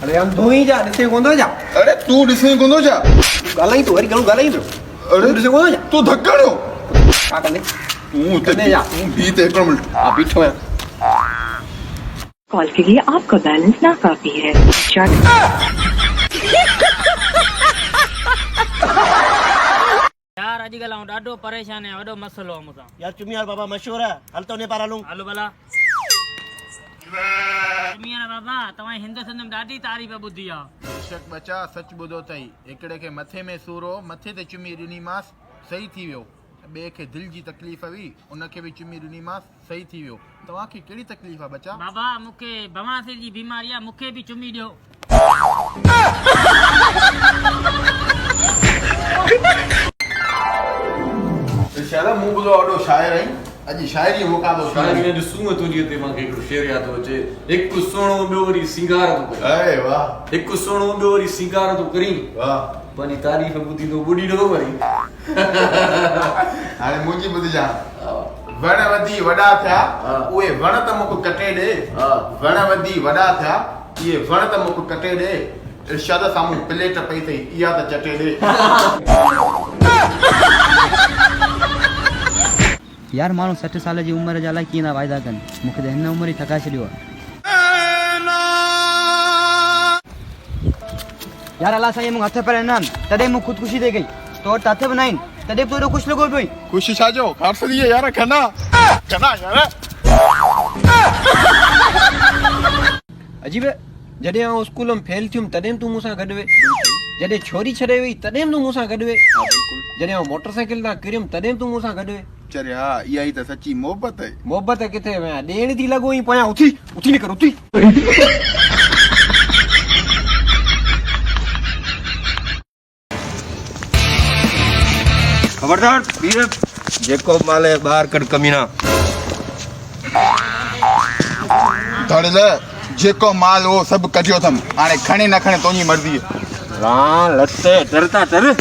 अरे हम धोई जा ॾिसे कोन जा। अरे तू ॾिसे कोन जा। ॻाल्हाई तो वरी घणो ॻाल्हाई तो। अरे ॾिसे कोन जा। तू धक्कड़ो छा कंदे? तू कंदे जा। तू भी ते 1 मिनट हां बीठो है। कॉल के लिए आपका बैलेंस ना काफी है। यार अॼुकल्ह आउं ॾाढो परेशान आहियां, वॾो मसइलो आहे मूंसां। यार चुमी यार बाबा मशहूर है, हल तो ने पारा लूं। हलो भला चुमियार बाबा तव्हां हिंद सिंध में ॾाढी तारीफ़ ॿुधी आहे। बेशक बचा सच ॿुधो अथई। हिकिड़े खे मथे में सूर हो, मथे ते चुमी ॾिनीमांसि, सही थी वियो। ॿिए खे दिलि जी तकलीफ़ हुई, उनखे बि चुमी ॾिनीमांसि, सही थी वियो। तव्हांखे कहिड़ी तकलीफ़ आहे बचा? बाबा मूंखे बवासीर जी बीमारी आहे, मूंखे बि चुमी ॾियो। शायदि मूं ॿुधो वॾो शाइर आहीं, अॼु शाइरी मुक़ाबलो शायरी में ॾिसूं तो जी ते मांखे हिकिड़ो शेर यादि थो अचे। हिकु सुहिणो ॿियो वरी सिंगार थो करे। अरे वाह, हिकु सुहिणो ॿियो वरी सिंगार थो करी। वाह, पंहिंजी तारीफ़ ॿुधी तो ॿुॾी ॾो वरी। हाणे मुंहिंजी ॿुधिजां। वण वधी वॾा थिया, उहे वण त मूंखे कटे ॾे। वण वधी वॾा थिया, इहे वण त मूंखे कटे ॾे। इरशाद साम्हूं प्लेट पई अथई, इहा त चटे ॾे। यार माण्हू 60 साल जी उमिरि जा अलाए कीअं था वाइदा कनि। मूंखे त हिन उमिरि ई थकाए छॾियो आहे। यार अलाह साईं मूंखे हथ पैर न आहिनि, तॾहिं मूं ख़ुदकुशी ते कई। तो वटि हथ बि न आहिनि, तॾहिं बि तोखे ख़ुशि लॻो पियो। ख़ुशी छा जो ख़ासि थी यार, खना खना यार। अजीब, जॾहिं आउं स्कूल में फेल थियुमि तॾहिं तूं मूंसां गॾु वे। जॾहिं छोरी छॾे वई तॾहिं तूं मूंसां गॾु वे। जॾहिं आउं मोटरसाइकिल तां किरियुमि तॾहिं तूं मूंसां गॾु वे। चरे हा, इहा ई त सची मोहबत आहे। मोहबत किथे वया, ॾेण थी लॻो ई पोयां उथी उथी निकर उथी। खबरदार वीर, जेको माल है ॿाहिरि कढ कमीना। धड़ जेको माल हो सभु कढियो अथमि, हाणे खणे न खणे तुंहिंजी मर्ज़ी आहे। हाँ लते डरता डर।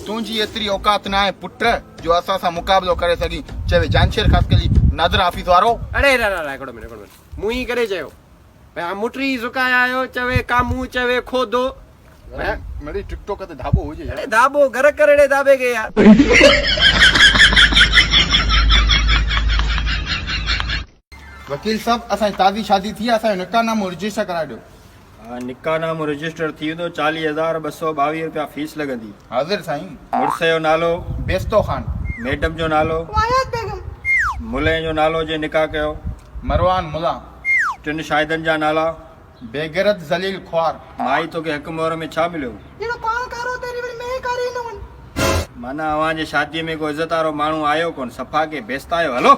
तुंहिंजी एतिरी औकात न आहे पुट जो असां सां मुक़ाबिलो करे सघी। चवे जानशेर ख़ासकली नादर ऑफिस वारो। अरे हिकिड़ो मिनट मूं ई करे चयो भई मुटरी सुकाए आयो, चवे कामू, चवे खोदो। मेरी टिकटॉक ते धाबो हुजे। अरे धाबो घर करे धाबे के यार। वकील साहब, असांजी ताज़ी शादी थी आहे, असांजो निकाहनामो रजिस्टर कराए ॾियो। निकाहनामो रजिस्टर थी वेंदो। 40,222 रुपया फीस लॻंदी। हाज़िर साईं। मुड़ुस जो नालो बेस्तो ख़ान। मैडम जो नालो मुले जो नालो जे निकाह कयो। मरवान मुला। 3 शाहिदनि जा नाला। बेगरत ज़लील ख्वार। माई तोखे हिकु मोहर में छा मिलियो? माना अव्हां जे शादीअ में को इज़त वारो माण्हू आयो कोन, सफ़ा के बेस्तायो। हलो